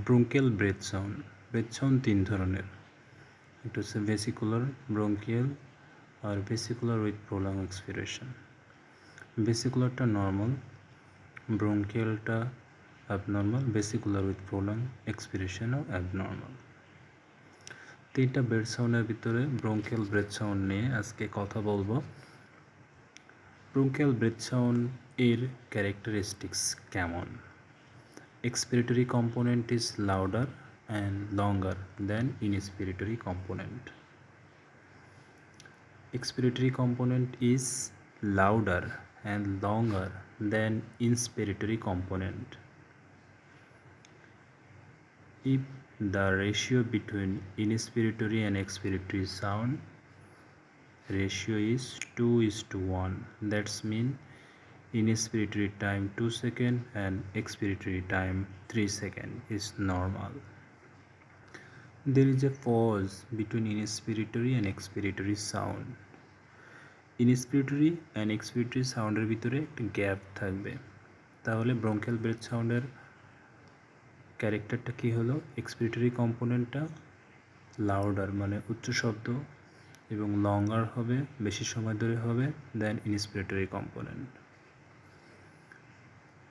Bronchial breath sound তিন ধরনের। একটা হচ্ছে ভেসিকুলার, ব্রঙ্কিয়াল আর ভেসিকুলার উইথ প্রোলং এক্সপিরেশন। ভেসিকুলারটা নর্মাল, ব্রঙ্কিয়ালটা অ্যাবনর্মাল, ভেসিকুলার উইথ প্রোলং এক্সপিরেশনও অ্যাবনর্মাল। তিনটা ব্রেথ সাউন্ডের ভিতরে ব্রঙ্কিয়াল ব্রেথ সাউন্ড নিয়ে আজকে কথা বলবো। ব্রঙ্কিয়াল ব্রেথ সাউন্ড এর ক্যারেক্টারিস্টিক্স কেমন? Expiratory component is louder and longer than inspiratory component. Expiratory component is louder and longer than inspiratory component. If the ratio between inspiratory and expiratory sound ratio is 2:1, that's mean inspiratory time 2 seconds and expiratory time 3 seconds is normal. There is a pause between inspiratory and expiratory sound. Inspiratory and expiratory সাউন্ডের ভিতরে একটা gap থাকবে। তাহলে bronchial breadth সাউন্ডের ক্যারেক্টারটা কী হলো? Expiratory কম্পোনেন্টটা louder মানে উচ্চ শব্দ এবং লঙ্গার হবে, বেশি সময় ধরে হবে দেন ইনস্পিরেটরি কম্পোনেন্ট।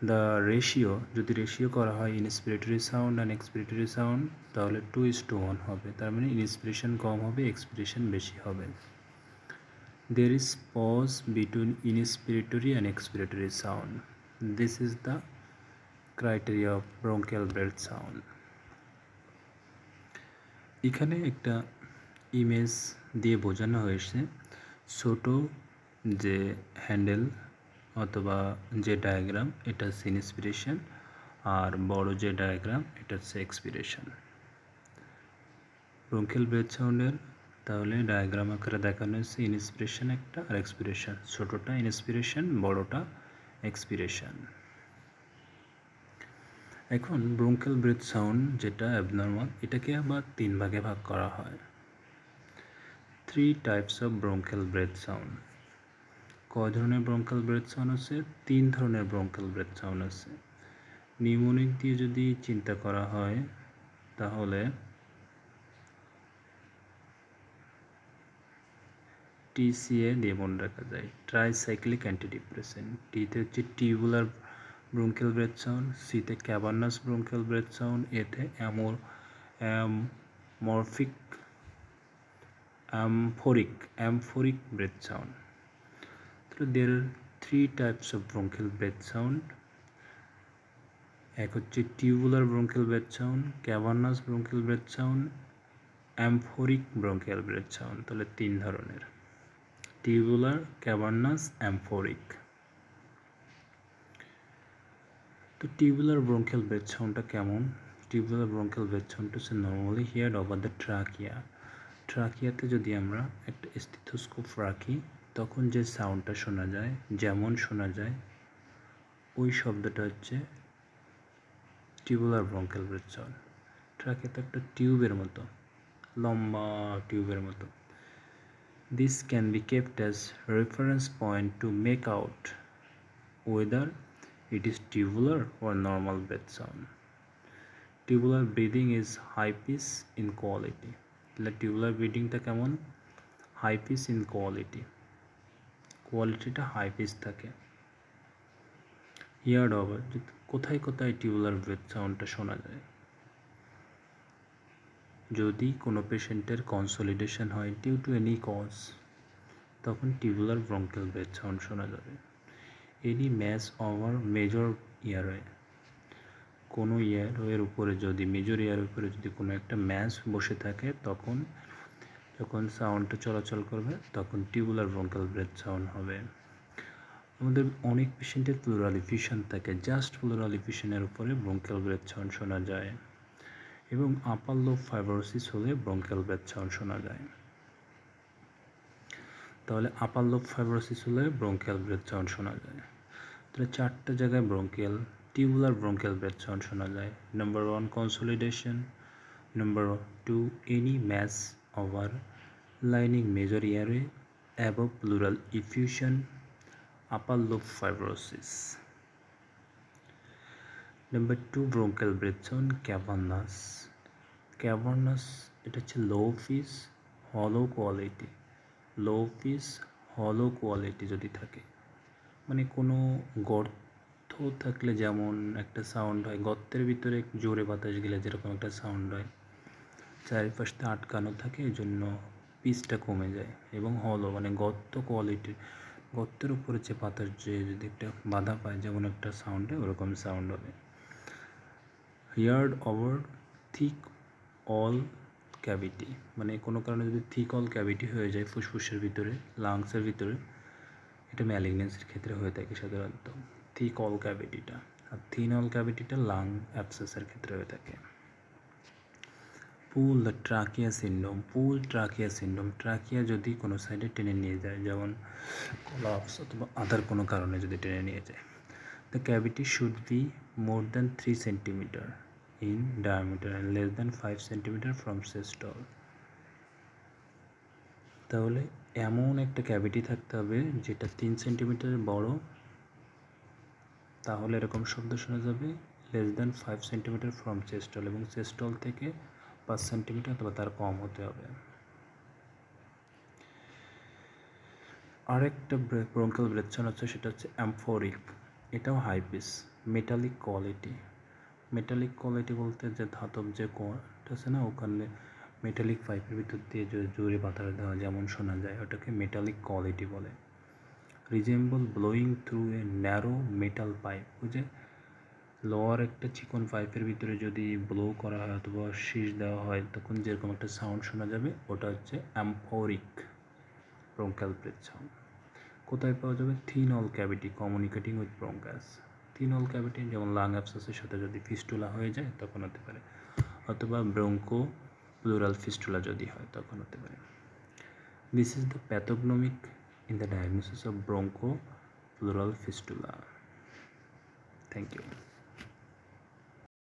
দ্য রেশিও, যদি রেশিও করা হয় ইনস্পিরেটরি সাউন্ড অ্যান্ড এক্সপিরেটরি সাউন্ড, তাহলে 2:1 হবে। তার মানে ইনস্পিরেশন কম হবে, এক্সপিরেশন বেশি হবে। There is pause between inspiratory and expiratory sound. This is the criteria of bronchial breath sound. এখানে একটা ইমেজ দিয়ে বোঝানো হয়েছে, ছোট যে হ্যান্ডেল অথবা যে ডায়াগ্রাম এটা হচ্ছে ইনস্পিরেশন, আর বড় যে ডায়াগ্রাম এটা হচ্ছে এক্সপিরেশন। ব্রঙ্কিয়াল ব্রেথ সাউন্ডের তাহলে ডায়াগ্রাম আকারে দেখানো হয়েছে ইনস্পিরেশন একটা আর এক্সপিরেশন, ছোটোটা ইনস্পিরেশন, বড়টা এক্সপিরেশন। এখন ব্রঙ্কিয়াল ব্রেথ সাউন্ড যেটা অ্যাবনর্মাল, এটাকে আবার 3 ভাগে ভাগ করা হয়। 3 types of bronchial breath sound. কয় ধরনের ব্রঙ্কিয়াল ব্রেথ সাউন্ড আছে? 3 ধরনের ব্রঙ্কিয়াল ব্রেথ সাউন্ড আছে। নিউমোনিক দিয়ে যদি চিন্তা করা হয় তাহলে TCA দিয়ে মনে রাখা যায়, ট্রাইসাইক্লিক অ্যান্টিডিপ্রেসেন্ট। টিতে হচ্ছে টিউবুলার ব্রঙ্কিয়াল ব্রেথ সাউন্ড, সিতে ক্যাভার্নাস ব্রঙ্কিয়াল ব্রেথ সাউন্ড, এতে অ্যামফোরিক ব্রেথ সাউন্ড। তো there are 3 types of bronchial breath sound. এক হচ্ছে tubular bronchial breath sound, cavernous bronchial breath sound, amphoric bronchial breath sound. তাহলে 3 ধরনের, tubular, cavernous, অ্যামফোরিক। তো tubular bronchial breath সাউন্ডটা কেমন? টিউবুলার ব্রঙ্কিয়াল ব্রেথ সাউন্ডটা হচ্ছে normally heard over the trachea. ট্রাকিয়াতে যদি আমরা একটা স্টেথোস্কোপ রাখি তখন যে সাউন্ডটা শোনা যায়, যেমন শোনা যায়, ওই শব্দটা হচ্ছে টিউবুলার ব্রঙ্কিয়াল ব্রেথ সাউন্ড। ট্রাকিয়াতে একটা টিউবের মতো, লম্বা টিউবের মতো। This can be kept as reference point to make out whether it is tubular or normal breath sound. Tubular breathing is high pitch in quality. তাহলে টিউবুলার ব্রিডিংটা কেমন? হাই পিচ ইন কোয়ালিটি, কোয়ালিটিটা high pitch থাকে। Heard over, কোথায় কোথায় tubular breadth সাউন্ডটা শোনা যায়? যদি কোনো পেশেন্টের কনসলিডেশন হয় ডিউ টু এনি কজ, তখন টিউবুলার ব্রঙ্কিয়াল ব্রেথ সাউন্ড শোনা যাবে। এনি ম্যাস ওভার মেজর ইয়ারওয়ে, কোনো ইয়ারওয়ের উপরে যদি, মেজর ইয়ারওয়ের উপরে যদি কোনো একটা ম্যাস বসে থাকে, তখন যখন সাউন্ডটা চলাচল করবে তখন টিউবুলার ব্রঙ্কিয়াল ব্রেথ সাউন্ড হবে। আমাদের অনেক পেশেন্টের প্লুরাল এফিউশন থাকে, জাস্ট প্লুরাল এফিউশনের উপরে ব্রঙ্কিয়াল ব্রেথ সাউন্ড শোনা যায়, এবং আপার লোব ফাইব্রোসিস হলে ব্রঙ্কিয়াল ব্রেথ সাউন্ড শোনা যায়। তাহলে আপার লোব ফাইব্রোসিস হলে ব্রঙ্কিয়াল ব্রেথ সাউন্ড শোনা যায়। তাহলে 4টা জায়গায় টিউবুলার ব্রঙ্কিয়াল ব্রেথ সাউন্ড শোনা যায়। Number 1 consolidation, number 2 any mass over lining major airway, above pleural effusion, upper lobe fibrosis. Number 2 bronchial breath sound cavernous. Cavernous এটা হচ্ছে লো পিচ হলো কোয়ালিটি। লো পিচ হলো কোয়ালিটি যদি থাকে, মানে কোনো গর্ত থাকলে যেমন একটা সাউন্ড হয়, গর্তের ভিতরে জোরে বাতাস গেলে যেরকম একটা সাউন্ড হয়, চারিপাশটা আটকানো থাকে, এই জন্য পিচটা কমে যায়। এবং হলো মানে গর্ত কোয়ালিটির, গর্তের উপরে যে বাতাস যে যদি একটা বাধা পায় যেমন একটা সাউন্ডে ওরকম সাউন্ড হবে। Heard over thick wall cavity, মানে কোনো কারণে যদি থিক অল ক্যাভিটি হয়ে যায় ফুসফুসের ভিতরে, লাংসের ভিতরে, এটা ম্যালিগনেন্সির ক্ষেত্রে হয়ে থাকে সাধারণত থিক অল ক্যাভিটিটা। আর থিন অল ক্যাভিটিটা লাং অ্যাবসেসের ক্ষেত্রে হয়ে থাকে। Pull the trachea syndrome. Pool trachea syndrome, trachea যদি কোনো সাইডে টেনে নিয়ে যায়, যেমন কোলাপস অথবা আদার কোনো কারণে যদি টেনে নিয়ে যায়, the cavity should be more than 3 centimetre in diameter and less than 5 centimetre from systole. তাহলে এমন একটা ক্যাভিটি থাকতে হবে যেটা 3 সেন্টিমিটার বড়, তাহলে এরকম শব্দ শোনা যাবে। লেস দ্যান 5 সেন্টিমিটার ফ্রম চেস্টল, এবং চেস্টল থেকে 5 সেন্টিমিটার অথবা তার কম হতে হবে। আরেকটা ব্রঙ্কাল ব্রেথ সাউন্ড আছে, সেটা হচ্ছে অ্যাম্ফোরিক। এটাও high pitch, metallic quality. Metallic quality বলতে যে ধাতব যে কোয়াটা আছে না, ওখানে মেটালিক পাইপের ভিতর দিয়ে জোরে বাতাস দেওয়া যেমন শোনা যায়, ওটাকে মেটালিক কোয়ালিটি বলে। Resemble blowing through a narrow metal pipe, ওই যে লোয়ার একটা চিকন পাইপের ভিতরে যদি ব্লো করা হয় অথবা শীষ দেওয়া হয়, তখন যেরকম একটা সাউন্ড শোনা যাবে, ওটা হচ্ছে অ্যাম্ফোরিক ব্রঙ্কাল ব্রেথ সাউন্ড। কোথায় পাওয়া যাবে? Thin wall cavity communicating with bronchus. Thin wall cavity যেমন লাং অ্যাবসেসের সাথে যদি ফিস্টুলা হয়ে যায় তখন হতে পারে, অথবা ব্রঙ্কো প্লুরাল ফিস্টুলা যদি হয় তখন হতে পারে। This is the pathognomonic in the diagnosis of bronchoplural fistula. Thank you.